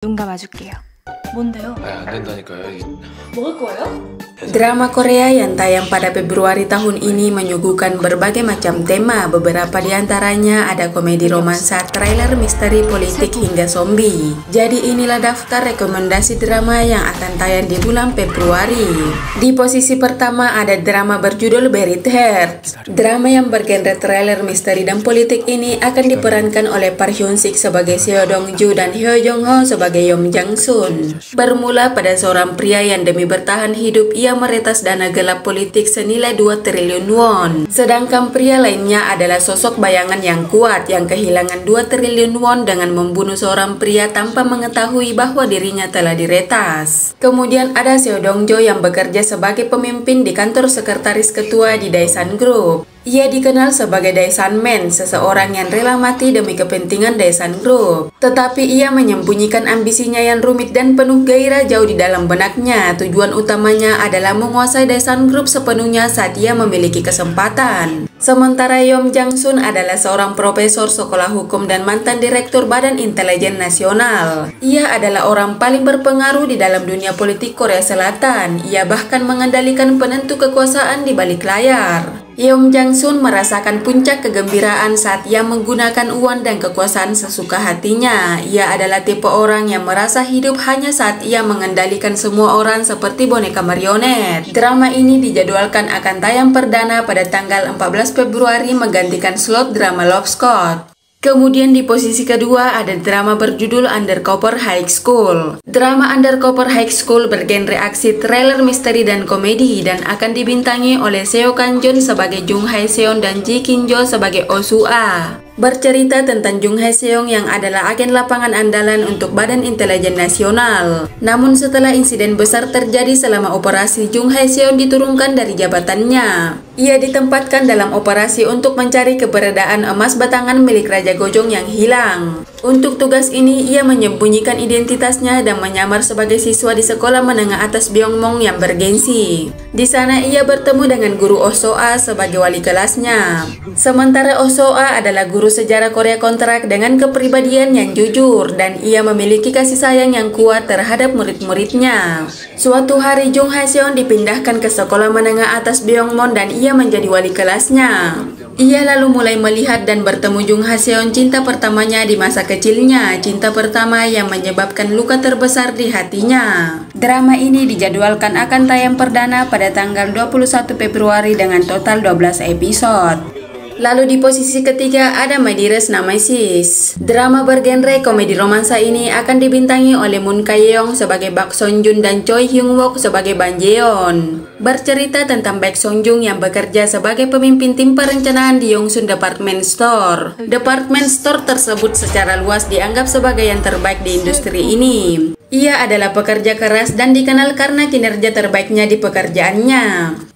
눈 감아줄게요. 뭔데요? 안 된다니까요. 먹을 거예요? Drama Korea yang tayang pada Februari tahun ini menyuguhkan berbagai macam tema. Beberapa di antaranya ada komedi romansa, trailer misteri politik hingga zombie. Jadi inilah daftar rekomendasi drama yang akan tayang di bulan Februari. Di posisi pertama ada drama berjudul Buried Heart. Drama yang bergenre trailer misteri dan politik ini akan diperankan oleh Park Hyun Sik sebagai Seo Dong Ju dan Hyo Jong Ho sebagai Yeom Jang Sun. Bermula pada seorang pria yang demi bertahan hidup ia meretas dana gelap politik senilai 2 triliun won. Sedangkan pria lainnya adalah sosok bayangan yang kuat yang kehilangan 2 triliun won dengan membunuh seorang pria tanpa mengetahui bahwa dirinya telah diretas. Kemudian ada Seo Dong Jo yang bekerja sebagai pemimpin di kantor sekretaris ketua di Daesan Group. Ia dikenal sebagai Daesan Man, seseorang yang rela mati demi kepentingan Daesan Group. Tetapi ia menyembunyikan ambisinya yang rumit dan penuh gairah jauh di dalam benaknya. Tujuan utamanya adalah menguasai Daesan Group sepenuhnya saat ia memiliki kesempatan. Sementara Yeom Jang Sun adalah seorang profesor sekolah hukum dan mantan direktur Badan Intelijen Nasional. Ia adalah orang paling berpengaruh di dalam dunia politik Korea Selatan. Ia bahkan mengendalikan penentu kekuasaan di balik layar. Yeom Jang Sun merasakan puncak kegembiraan saat ia menggunakan uang dan kekuasaan sesuka hatinya. Ia adalah tipe orang yang merasa hidup hanya saat ia mengendalikan semua orang seperti boneka marionet. Drama ini dijadwalkan akan tayang perdana pada tanggal 14 Februari menggantikan slot drama Love Scott. Kemudian di posisi kedua ada drama berjudul Undercover High School. Drama Undercover High School bergenre aksi, trailer misteri dan komedi dan akan dibintangi oleh Seo Kang Joon sebagai Jung Hae Seon dan Ji Kin Jo sebagai Oh Soo Ah. Bercerita tentang Jung Hae Seong yang adalah agen lapangan andalan untuk Badan Intelijen Nasional. Namun setelah insiden besar terjadi selama operasi, Jung Hae Seong diturunkan dari jabatannya. Ia ditempatkan dalam operasi untuk mencari keberadaan emas batangan milik Raja Gojong yang hilang. Untuk tugas ini, ia menyembunyikan identitasnya dan menyamar sebagai siswa di sekolah menengah atas Byongmong yang bergengsi. Di sana ia bertemu dengan guru Oh Soo Ah sebagai wali kelasnya. Sementara Oh Soo Ah adalah guru sejarah Korea kontrak dengan kepribadian yang jujur dan ia memiliki kasih sayang yang kuat terhadap murid-muridnya. Suatu hari Jung Hae Seon dipindahkan ke sekolah menengah atas Byongmon dan ia menjadi wali kelasnya. Ia lalu mulai melihat dan bertemu Jung Hae Seon, cinta pertamanya di masa kecilnya, cinta pertama yang menyebabkan luka terbesar di hatinya. Drama ini dijadwalkan akan tayang perdana pada tanggal 21 Februari dengan total 12 episode. Lalu di posisi ketiga ada My Dearest Nemesis. Drama bergenre komedi romansa ini akan dibintangi oleh Moon Kae-young sebagai Bak Seon Jun dan Choi Hyung Wook sebagai Ban Jeon. Bercerita tentang Bak Seon Jun yang bekerja sebagai pemimpin tim perencanaan di Yongsun Department Store. Department Store tersebut secara luas dianggap sebagai yang terbaik di industri ini. Ia adalah pekerja keras dan dikenal karena kinerja terbaiknya di pekerjaannya.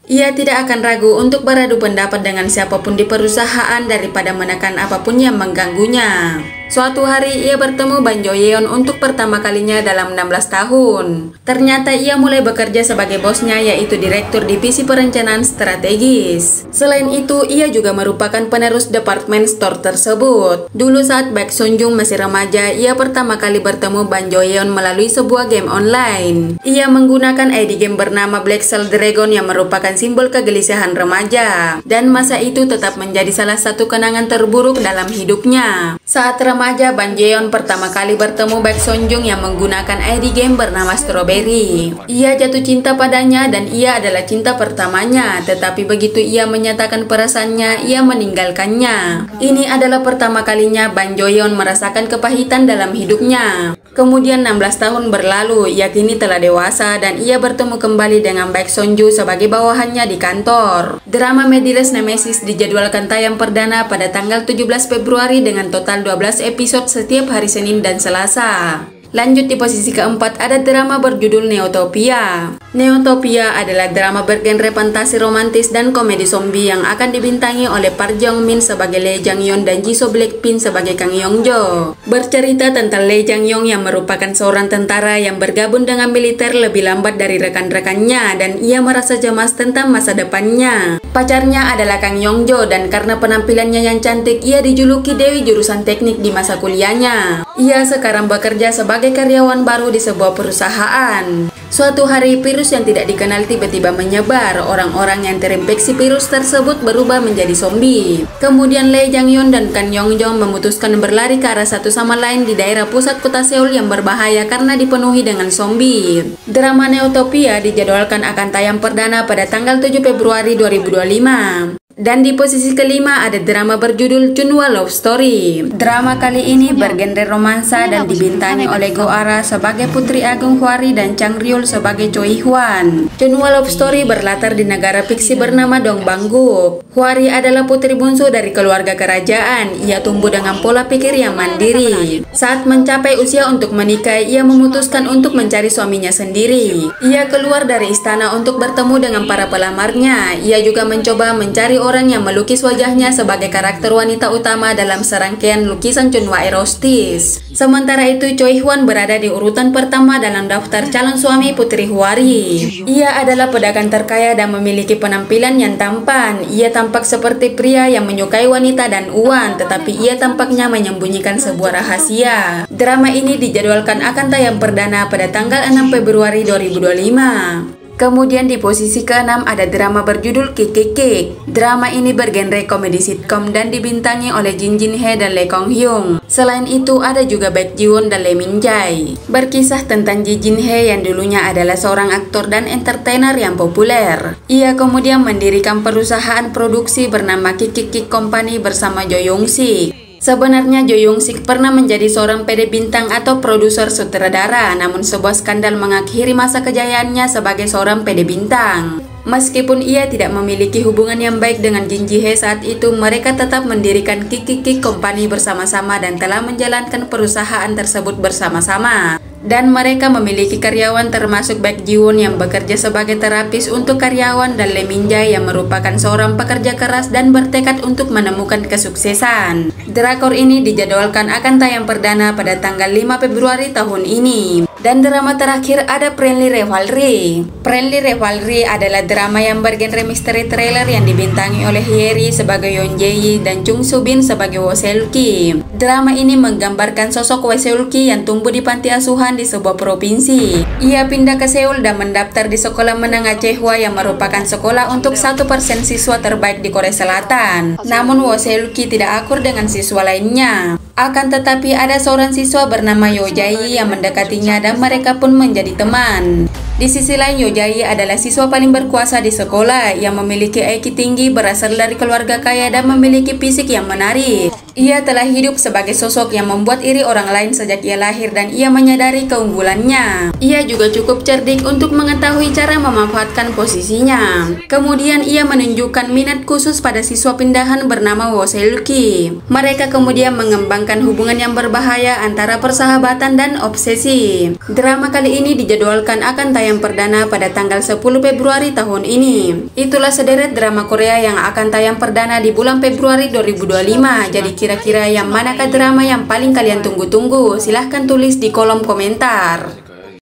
Ia tidak akan ragu untuk beradu pendapat dengan siapapun di perusahaan daripada menekan apapun yang mengganggunya. Suatu hari ia bertemu Ban Jo Yeon untuk pertama kalinya dalam 16 tahun. Ternyata ia mulai bekerja sebagai bosnya, yaitu Direktur Divisi Perencanaan Strategis. Selain itu, ia juga merupakan penerus department store tersebut. Dulu saat Bak Seon Jun masih remaja, ia pertama kali bertemu Ban Jo Yeon melalui sebuah game online. Ia menggunakan ID game bernama Black Cell Dragon yang merupakan simbol kegelisahan remaja. Dan masa itu tetap menjadi salah satu kenangan terburuk dalam hidupnya. Saat remaja, Ban Jeon pertama kali bertemu Bak Seon Jun yang menggunakan ID game bernama Strawberry. Ia jatuh cinta padanya dan ia adalah cinta pertamanya. Tetapi begitu ia menyatakan perasaannya, ia meninggalkannya. Ini adalah pertama kalinya Ban Jeon merasakan kepahitan dalam hidupnya. Kemudian 16 tahun berlalu, ia kini telah dewasa dan ia bertemu kembali dengan Bak Seon Jun sebagai bawahannya di kantor. Drama My Dearest Nemesis dijadwalkan tayang perdana pada tanggal 17 Februari dengan total 12 episode setiap hari Senin dan Selasa. Lanjut di posisi keempat ada drama berjudul Neotopia. Neotopia adalah drama bergenre fantasi romantis dan komedi zombie yang akan dibintangi oleh Park Jong Min sebagai Lee Jang Yeon dan Jisoo Blackpink sebagai Kang Yong Jo. Bercerita tentang Lee Jang Yeon yang merupakan seorang tentara yang bergabung dengan militer lebih lambat dari rekan-rekannya dan ia merasa cemas tentang masa depannya. Pacarnya adalah Kang Yong Jo dan karena penampilannya yang cantik ia dijuluki Dewi jurusan teknik di masa kuliahnya. Ia sekarang bekerja sebagai sebagai karyawan baru di sebuah perusahaan. Suatu hari, virus yang tidak dikenal tiba-tiba menyebar. Orang-orang yang terinfeksi virus tersebut berubah menjadi zombie. Kemudian Lee Jang-yeon dan Kang Yong-jong memutuskan berlari ke arah satu sama lain di daerah pusat kota Seoul yang berbahaya karena dipenuhi dengan zombie. Drama Neotopia dijadwalkan akan tayang perdana pada tanggal 7 Februari 2025. Dan di posisi kelima ada drama berjudul Chunhwa Love Story. Drama kali ini bergenre romansa dan dibintangi oleh Go Ara sebagai Putri Agung Hwari dan Chang Ryul sebagai Choi Hwan. Chunhwa Love Story berlatar di negara fiksi bernama Dongbanggup. Hwari adalah putri bungsu dari keluarga kerajaan. Ia tumbuh dengan pola pikir yang mandiri. Saat mencapai usia untuk menikah, ia memutuskan untuk mencari suaminya sendiri. Ia keluar dari istana untuk bertemu dengan para pelamarnya. Ia juga mencoba mencari orang yang melukis wajahnya sebagai karakter wanita utama dalam serangkaian lukisan Chunhwa erotis. Sementara itu, Choi Hwan berada di urutan pertama dalam daftar calon suami Putri Hwari. Ia adalah pedagang terkaya dan memiliki penampilan yang tampan. Ia tampak seperti pria yang menyukai wanita dan uang, tetapi ia tampaknya menyembunyikan sebuah rahasia. Drama ini dijadwalkan akan tayang perdana pada tanggal 6 Februari 2025. Kemudian di posisi ke-6 ada drama berjudul Kikikik. Drama ini bergenre komedi sitcom dan dibintangi oleh Jin Jin Hye dan Lee Kong Hyung. Selain itu ada juga Baek Ji Won dan Lee Min Jae. Berkisah tentang Jin Jin Hye yang dulunya adalah seorang aktor dan entertainer yang populer. Ia kemudian mendirikan perusahaan produksi bernama Kikikik Company bersama Jo Young Sik. Sebenarnya Jo Young Sik pernah menjadi seorang PD bintang atau produser sutradara, namun sebuah skandal mengakhiri masa kejayaannya sebagai seorang PD bintang. Meskipun ia tidak memiliki hubungan yang baik dengan Jin Ji Hye saat itu, mereka tetap mendirikan Kikikik Company bersama-sama dan telah menjalankan perusahaan tersebut bersama-sama. Dan mereka memiliki karyawan termasuk Baek Ji Won yang bekerja sebagai terapis untuk karyawan dan Lee Min Jae yang merupakan seorang pekerja keras dan bertekad untuk menemukan kesuksesan. Drakor ini dijadwalkan akan tayang perdana pada tanggal 5 Februari tahun ini. Dan drama terakhir ada Friendly Rivalry. Friendly Rivalry adalah drama yang bergenre misteri thriller yang dibintangi oleh Hyeri sebagai Yoon Jae-yi dan Chung Soo-bin sebagai Woo Seul-ki. Drama ini menggambarkan sosok Woo Seul-ki yang tumbuh di panti asuhan di sebuah provinsi. Ia pindah ke Seoul dan mendaftar di sekolah menengah Chaehwa yang merupakan sekolah untuk 1% siswa terbaik di Korea Selatan. Namun Woo Seul-ki tidak akur dengan siswa lainnya. Akan tetapi ada seorang siswa bernama Yoo Jae-yi yang mendekatinya dan mereka pun menjadi teman. Di sisi lain, Yoo Jae-yi adalah siswa paling berkuasa di sekolah yang memiliki IQ tinggi, berasal dari keluarga kaya dan memiliki fisik yang menarik. Ia telah hidup sebagai sosok yang membuat iri orang lain sejak ia lahir dan ia menyadari keunggulannya. Ia juga cukup cerdik untuk mengetahui cara memanfaatkan posisinya. Kemudian ia menunjukkan minat khusus pada siswa pindahan bernama Woo Seul-ki. Mereka kemudian mengembangkan hubungan yang berbahaya antara persahabatan dan obsesi. Drama kali ini dijadwalkan akan tayang perdana pada tanggal 10 Februari tahun ini. Itulah sederet drama Korea yang akan tayang perdana di bulan Februari 2025. Jadi kira-kira yang manakah drama yang paling kalian tunggu-tunggu? Silahkan tulis di kolom komentar.